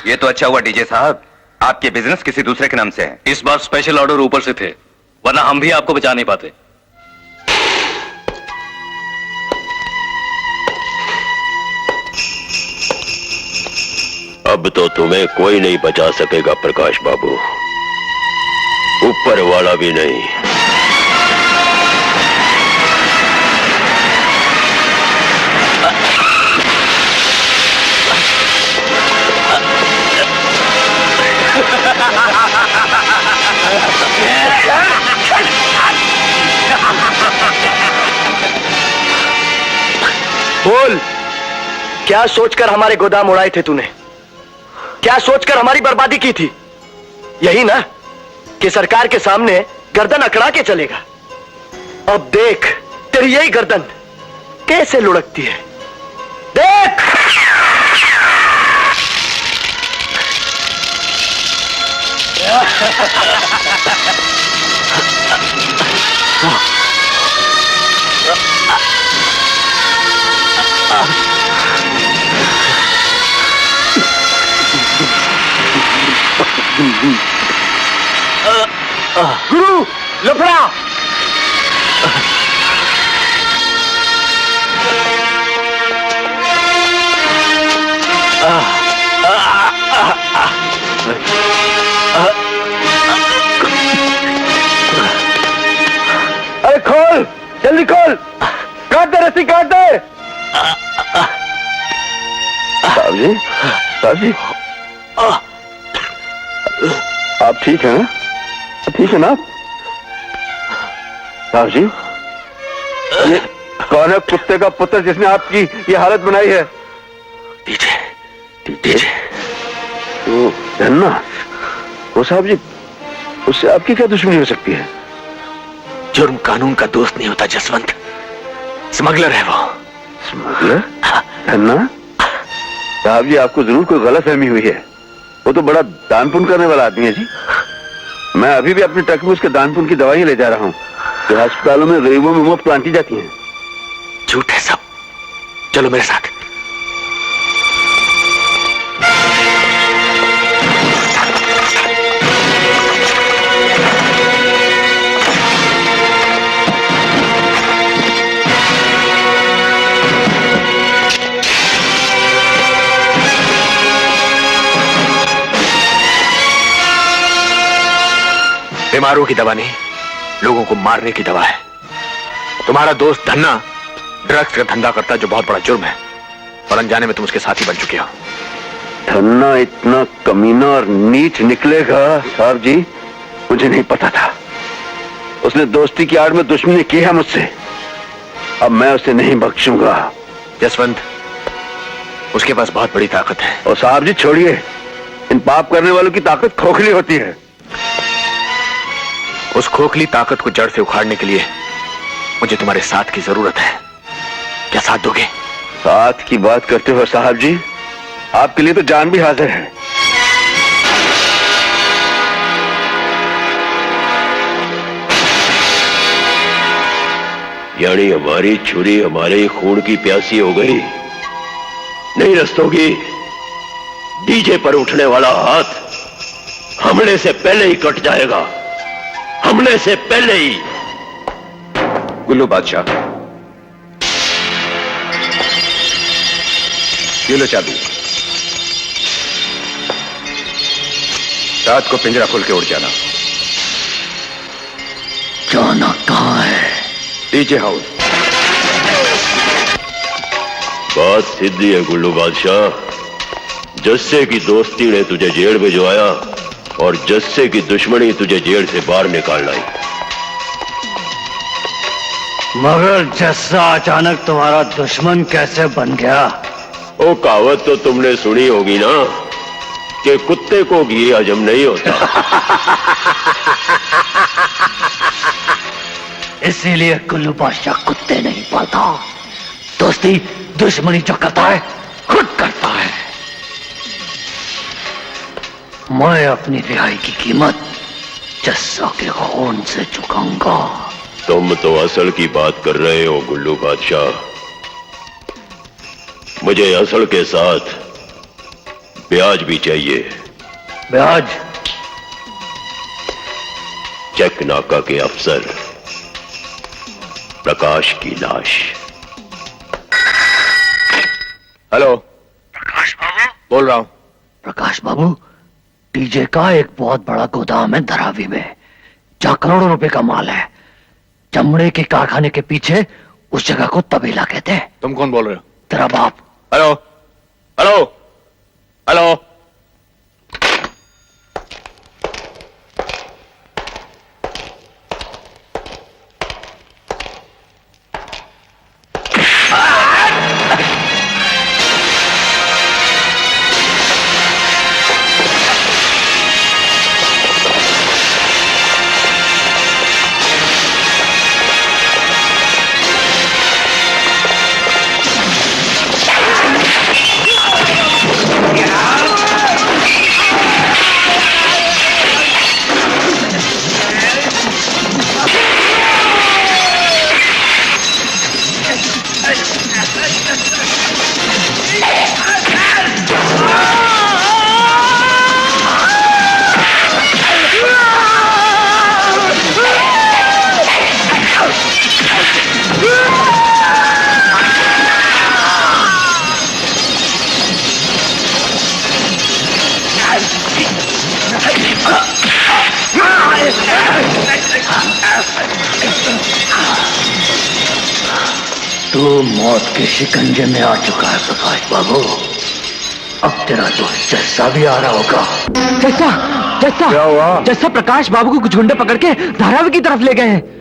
ये तो अच्छा हुआ डीजे साहब, आपके बिजनेस किसी दूसरे के नाम से है। इस बार स्पेशल ऑर्डर ऊपर से थे, वरना हम भी आपको बचा नहीं पाते। अब तो तुम्हें कोई नहीं बचा सकेगा प्रकाश बाबू, ऊपर वाला भी नहीं। बोल, क्या सोचकर हमारे गोदाम उड़ाए थे तूने? क्या सोचकर हमारी बर्बादी की थी? यही ना कि सरकार के सामने गर्दन अकड़ा के चलेगा। अब देख तेरी यही गर्दन कैसे लुढ़कती है, देख। गुरु, लफड़ा। अरे खोल, जल्दी खोल, काट दे रस्सी, काट दे। साहब जी, साहब जी, आप ठीक हैं? ठीक है ना साहब जी? ये कौन है कुत्ते का पुत्र जिसने आपकी ये हालत बनाई है? DJ, DJ. वो धन्ना, वो साहब जी, उससे आपकी क्या दुश्मनी हो सकती है? जुर्म कानून का दोस्त नहीं होता जसवंत, स्मगलर है वो। स्मगलर? धन्ना साहब जी, आपको जरूर कोई गलतफहमी हुई है। वो तो बड़ा दान पुण्य करने वाला आदमी है जी। मैं अभी भी अपने ट्रक में उसके दान पुण्य की दवाई ले जा रहा हूँ जो अस्पतालों में गरीबों में मुफ्त बांटी जाती हैं। झूठ है सब, चलो मेरे साथ। बीमारों की दवा नहीं, लोगों को मारने की दवा है। तुम्हारा दोस्त धन्ना ड्रग्स का धंधा करता है, जो बहुत बड़ा जुर्म है, और अनजाने में तुम उसके साथी बन चुके हो। धन्ना इतना कमीना और नीच निकलेगा साहब जी, मुझे नहीं पता था। उसने दोस्ती की आड़ में दुश्मनी की है मुझसे, अब मैं उसे नहीं बख्शूंगा। जसवंत, उसके पास बहुत बड़ी ताकत है। और साहब जी छोड़िए, इन पाप करने वालों की ताकत खोखली होती है। उस खोखली ताकत को जड़ से उखाड़ने के लिए मुझे तुम्हारे साथ की जरूरत है। क्या साथ दोगे? साथ की बात करते हो साहब जी, आपके लिए तो जान भी हाजिर है। यानी हमारी छुरी हमारे खून की प्यासी हो गई, नहीं रस्तोगी। डीजे पर उठने वाला हाथ हमले से पहले ही कट जाएगा, हमले से पहले ही। गुल्लू बादशाह, ये लो चाबी। रात को पिंजरा खोल के उड़ जाना। जाना कहाँ है? DJ house. बात सीधी है गुल्लू बादशाह, जस्से की दोस्ती ने तुझे जेल भिजवाया और जस्से की दुश्मनी तुझे जेल से बाहर निकाल लाई। मगर जस्सा अचानक तुम्हारा दुश्मन कैसे बन गया? वो कहावत तो तुमने सुनी होगी ना कि कुत्ते को घी हजम नहीं होता। इसीलिए कुल्लू बादशाह कुत्ते नहीं पालता, दोस्ती दुश्मनी जो करता है खुद करता है। मैं अपनी रिहाई की कीमत जस्सा के खून से चुकाऊंगा। तुम तो असल की बात कर रहे हो गुल्लू बादशाह, मुझे असल के साथ ब्याज भी चाहिए। ब्याज? चेक नाका के अफसर प्रकाश की लाश। हेलो, प्रकाश बाबू बोल रहा हूं। प्रकाश बाबू, डीजे का एक बहुत बड़ा गोदाम है धरावी में, जहां करोड़ों रुपए का माल है। चमड़े के कारखाने के पीछे उस जगह को तबेला कहते हैं। तुम कौन बोल रहे हो? तेरा बाप। Hello hello hello. तू मौत के शिकंजे में आ चुका है प्रकाश बाबू। अब तेरा दोस्त जैसा भी आ रहा होगा। जैसा? क्या हुआ? जैसा प्रकाश बाबू को कुछ गुंडे पकड़ के धारावी की तरफ ले गए हैं।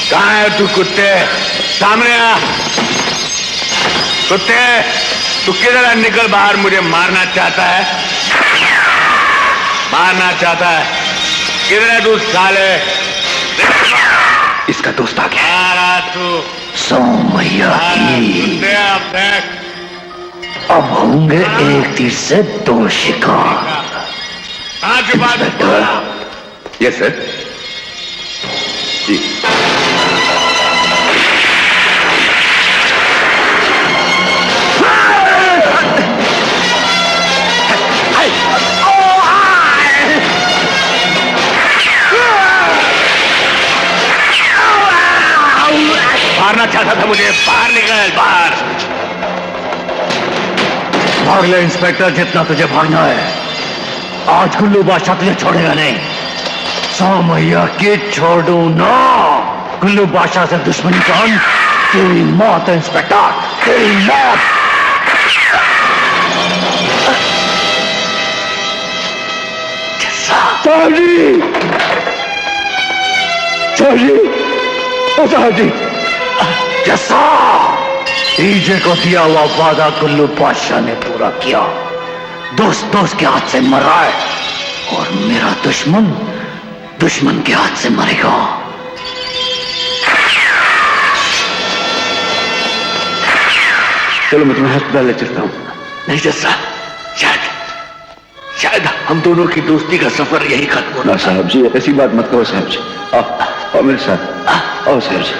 कहाँ है तू कुत्ते? सामने आ। कुत्ते, तू किधर है? निकल बाहर। मुझे मारना चाहता है, मारना चाहता है। किधर है तू साले? इसका दोस्त आ गया। आ रहा तू। सोमैया की कुत्ते, अब देख। अब होंगे एक तीर से दो शिकार। कहाँ छुपा दे? Yes sir. जी। मारना चाहता था मुझे। बाहर निकल, बाहर। भाग ले इंस्पेक्टर, जितना तुझे भागना है। आज गुल्लू बादशाह तुझे छोड़ेगा नहीं। सोमैया की छोड़ू ना। गुल्लू बादशाह से दुश्मनी का अंत तेरी मौत है इंस्पेक्टर, तेरी मौत। साहजी, साहजी, ओ साहजी। जैसा डीजे को दिया हुआ वादा गुल्लू बादशाह ने पूरा किया। दोस्त दोस्त के हाथ से मरा है और मेरा दुश्मन दुश्मन के हाथ से मरेगा। चलो मैं तुम्हें अस्पताल ले चलता हूँ। नहीं जैसा, शायद हम दोनों की दोस्ती का सफर यही खत्म होना था। साहब जी, ऐसी बात मत कहो साहब जी। आओ मेरे साथ। आओ साहब जी।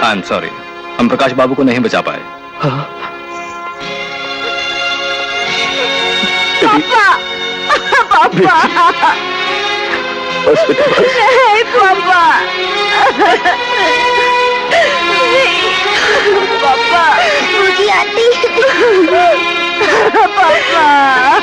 आई एम सॉरी, हम प्रकाश बाबू को नहीं बचा पाए। पापा, पापा, हॉस्पिटल। नहीं पापा।